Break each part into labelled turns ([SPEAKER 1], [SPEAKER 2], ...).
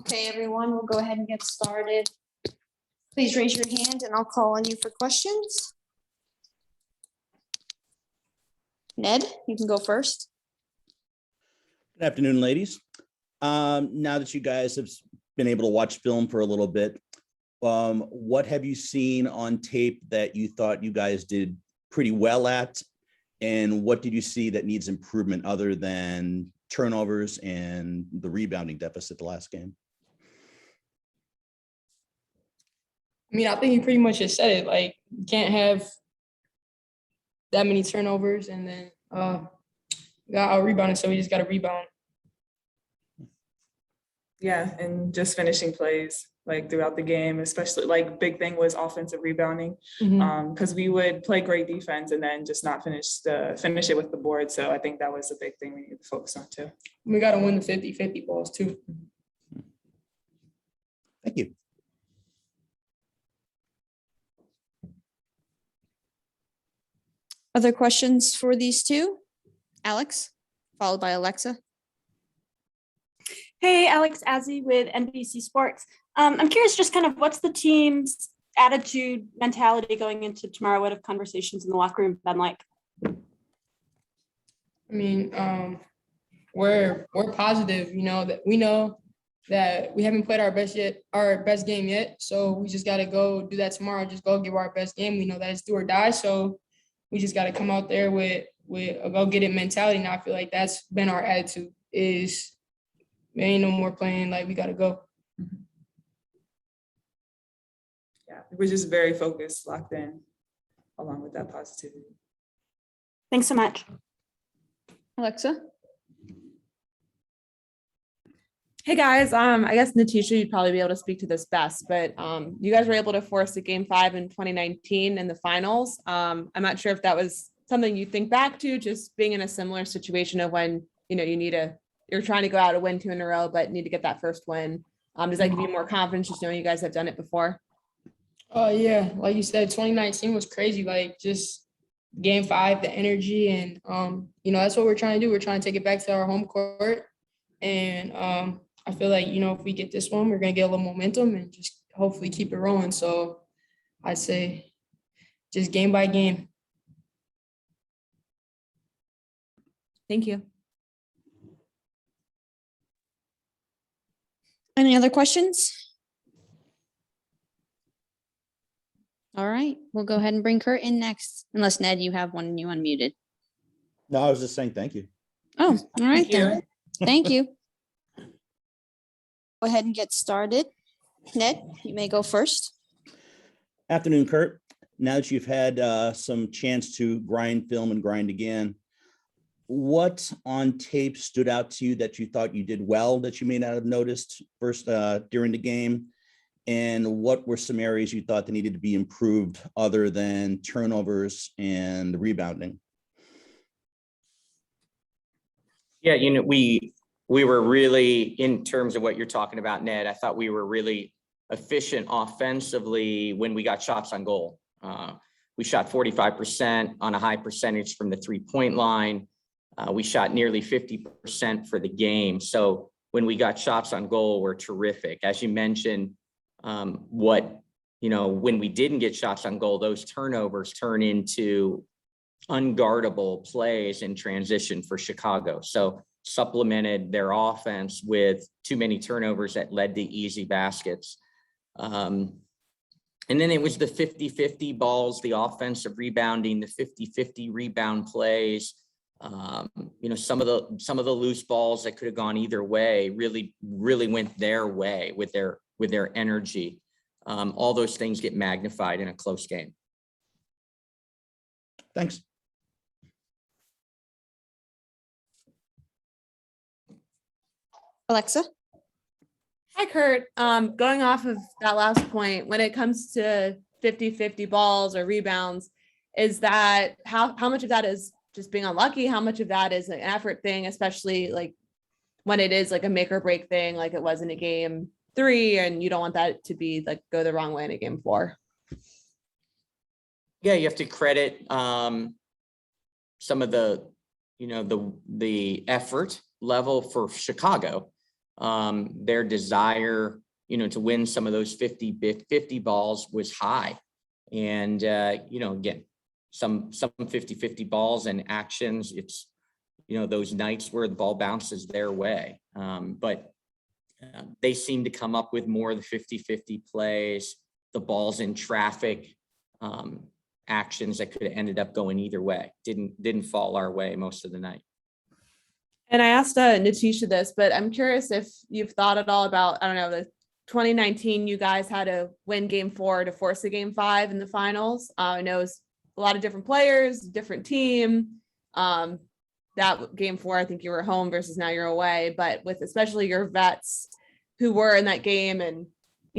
[SPEAKER 1] Okay, everyone, we'll go ahead and get started. Please raise your hand and I'll call on you for questions. Ned, you can go first.
[SPEAKER 2] Good afternoon, ladies. Now that you guys have been able to watch film for a little bit, what have you seen on tape that you thought you guys did pretty well at? And what did you see that needs improvement other than turnovers and the rebounding deficit the last game?
[SPEAKER 3] I mean, I think you pretty much just said it. Like, you can't have that many turnovers, and then we got out rebounding, so we just got to rebound.
[SPEAKER 4] Yeah, and just finishing plays like throughout the game, especially like big thing was offensive rebounding, because we would play great defense and then just not finish it with the board. So I think that was a big thing we need to focus on too.
[SPEAKER 3] We got to win the 50-50 balls too.
[SPEAKER 2] Thank you.
[SPEAKER 1] Other questions for these two? Alex, followed by Alexa.
[SPEAKER 5] Hey, Alex Azzi with NBC Sports. I'm curious, just kind of what's the team's attitude, mentality going into tomorrow? What have conversations in the locker room been like?
[SPEAKER 3] I mean, we're positive. You know that we know that we haven't played our best game yet. So we just got to go do that tomorrow. Just go give our best game. We know that it's do or die. So we just got to come out there with a go get it mentality. And I feel like that's been our attitude is. There ain't no more playing, like we gotta go.
[SPEAKER 4] Yeah, we're just very focused, locked in, along with that positivity.
[SPEAKER 5] Thanks so much.
[SPEAKER 1] Alexa.
[SPEAKER 6] Hey guys, I guess Natisha, you'd probably be able to speak to this best, but you guys were able to force a game 5 in 2019 in the finals. I'm not sure if that was something you think back to, just being in a similar situation of when, you know, you're trying to go out and win 2 in a row, but need to get that first win. Does that give you more confidence just knowing you guys have done it before?
[SPEAKER 3] Oh yeah, like you said, 2019 was crazy. Like just game 5, the energy, and you know, that's what we're trying to do. We're trying to take it back to our home court, and I feel like, you know, if we get this one, we're gonna get a little momentum and just hopefully keep it rolling. So I'd say just game by game.
[SPEAKER 6] Thank you.
[SPEAKER 1] Any other questions? All right, we'll go ahead and bring Kurt in next, unless Ned, you have one and you unmuted.
[SPEAKER 2] No, I was just saying thank you.
[SPEAKER 1] Oh, all right then. Thank you. Go ahead and get started. Ned, you may go first.
[SPEAKER 2] Afternoon, Kurt. Now that you've had some chance to grind film and grind again, what on tape stood out to you that you thought you did well that you may not have noticed first during the game? And what were some areas you thought that needed to be improved other than turnovers and rebounding?
[SPEAKER 7] Yeah, you know, we were really, in terms of what you're talking about, Ned, I thought we were really efficient offensively when we got shots on goal. We shot 45% on a high percentage from the 3-point line. We shot nearly 50% for the game. So when we got shots on goal, we're terrific. As you mentioned, when we didn't get shots on goal, those turnovers turn into unguardable plays in transition for Chicago. So supplemented their offense with too many turnovers that led to easy baskets. And then it was the 50-50 balls, the offensive rebounding, the 50-50 rebound plays. Some of the loose balls that could have gone either way really went their way with their energy. All those things get magnified in a close game.
[SPEAKER 2] Thanks.
[SPEAKER 1] Alexa.
[SPEAKER 6] Hi, Kurt. Going off of that last point, when it comes to 50-50 balls or rebounds, is that how much of that is just being unlucky? How much of that is an effort thing, especially like when it is like a make or break thing, like it was in a game 3, and you don't want that to be like go the wrong way in a game 4?
[SPEAKER 7] Yeah, you have to credit some of the effort level for Chicago. their desire, to win some of those 50 balls was high. And, again, some 50-50 balls and actions, it's, those nights where the ball bounces their way. But they seem to come up with more of the 50-50 plays, the balls in traffic, actions that could have ended up going either way. Didn't fall our way most of the night.
[SPEAKER 6] And I asked Natisha this, but I'm curious if you've thought at all about, I don't know, the 2019, you guys had to win game 4 to force a game 5 in the finals. I know it's a lot of different players, different team. That game 4, I think you were home versus now you're away, but with especially your vets who were in that game and,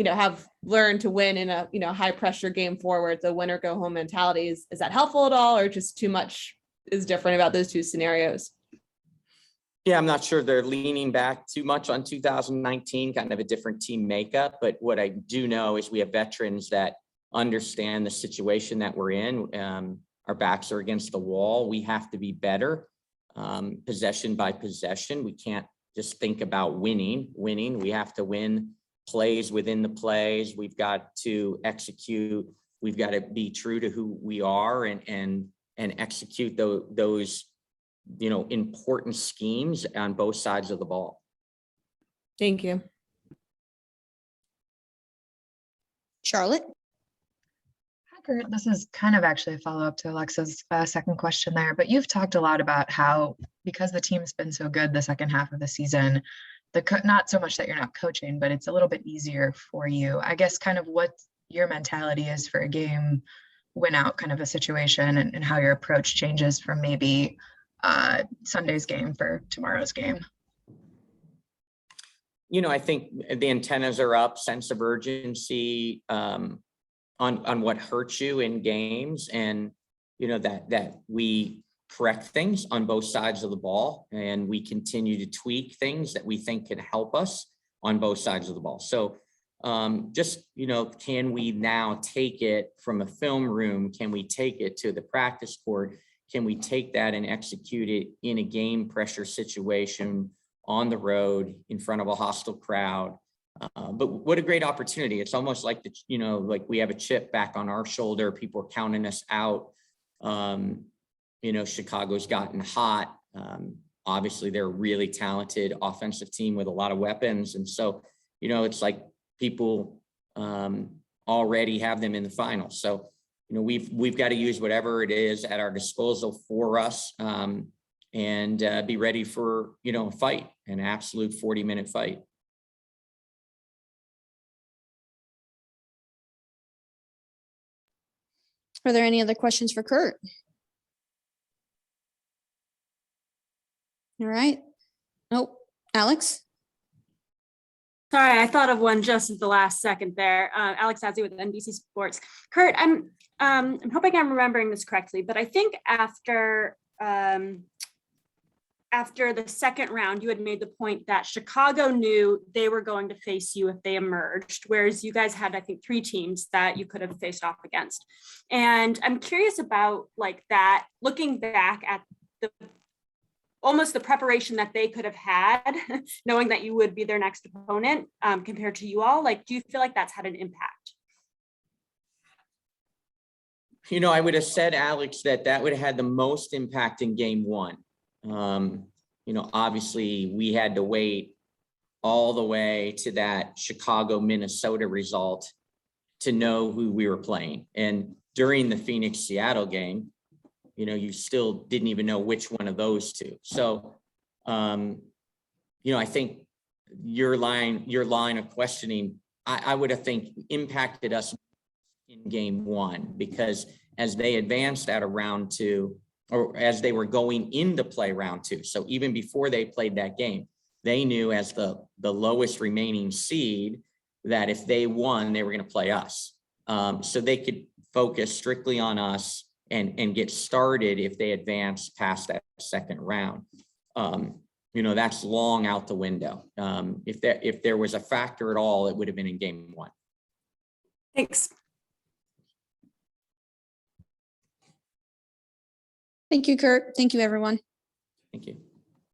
[SPEAKER 6] have learned to win in a, high pressure game 4 where it's a win or go home mentality. Is that helpful at all, or just too much is different about those two scenarios?
[SPEAKER 7] Yeah, I'm not sure they're leaning back too much on 2019, kind of a different team makeup. But what I do know is we have veterans that understand the situation that we're in. Our backs are against the wall. We have to be better, possession by possession. We can't just think about winning. We have to win plays within the plays. We've got to execute. We've got to be true to who we are and execute those important schemes on both sides of the ball.
[SPEAKER 6] Thank you.
[SPEAKER 1] Charlotte?
[SPEAKER 8] Hi, Kurt. This is kind of actually a follow-up to Alexa's second question there, but you've talked a lot about how, because the team's been so good the second half of the season, not so much that you're not coaching, but it's a little bit easier for you. I guess kind of what your mentality is for a game win out kind of a situation, and how your approach changes from maybe Sunday's game for tomorrow's game.
[SPEAKER 7] I think the antennas are up, sense of urgency on what hurts you in games, and that we correct things on both sides of the ball, and we continue to tweak things that we think can help us on both sides of the ball. So can we now take it from a film room? Can we take it to the practice court? Can we take that and execute it in a game pressure situation on the road in front of a hostile crowd? But what a great opportunity. It's almost like like we have a chip back on our shoulder. People are counting us out. Chicago's gotten hot. Obviously they're a really talented offensive team with a lot of weapons. And so, it's like people already have them in the finals. So, we've got to use whatever it is at our disposal for us, and be ready for, a fight, an absolute 40-minute fight.
[SPEAKER 1] Are there any other questions for Kurt? All right. Nope. Alex?
[SPEAKER 5] Sorry, I thought of one just at the last second there. Alex Azzi with NBC Sports. Kurt, I'm hoping I'm remembering this correctly, but I think after the second round, you had made the point that Chicago knew they were going to face you if they emerged, whereas you guys had, I think, 3 teams that you could have faced off against. And I'm curious about that, looking back at almost the preparation that they could have had, knowing that you would be their next opponent compared to you all. Do you feel like that's had an impact?
[SPEAKER 7] I would have said, Alex, that would have had the most impact in game 1. Obviously we had to wait all the way to that Chicago, Minnesota result to know who we were playing. And during the Phoenix, Seattle game, you still didn't even know which one of those two. So, I think your line of questioning, I would have think impacted us in game 1, because as they advanced out of round 2, or as they were going into play round 2. So even before they played that game, they knew as the lowest remaining seed that if they won, they were going to play us. So they could focus strictly on us and get started if they advance past that second round. That's long out the window. If there was a factor at all, it would have been in game 1.
[SPEAKER 5] Thanks.
[SPEAKER 1] Thank you, Kurt. Thank you, everyone.
[SPEAKER 7] Thank you.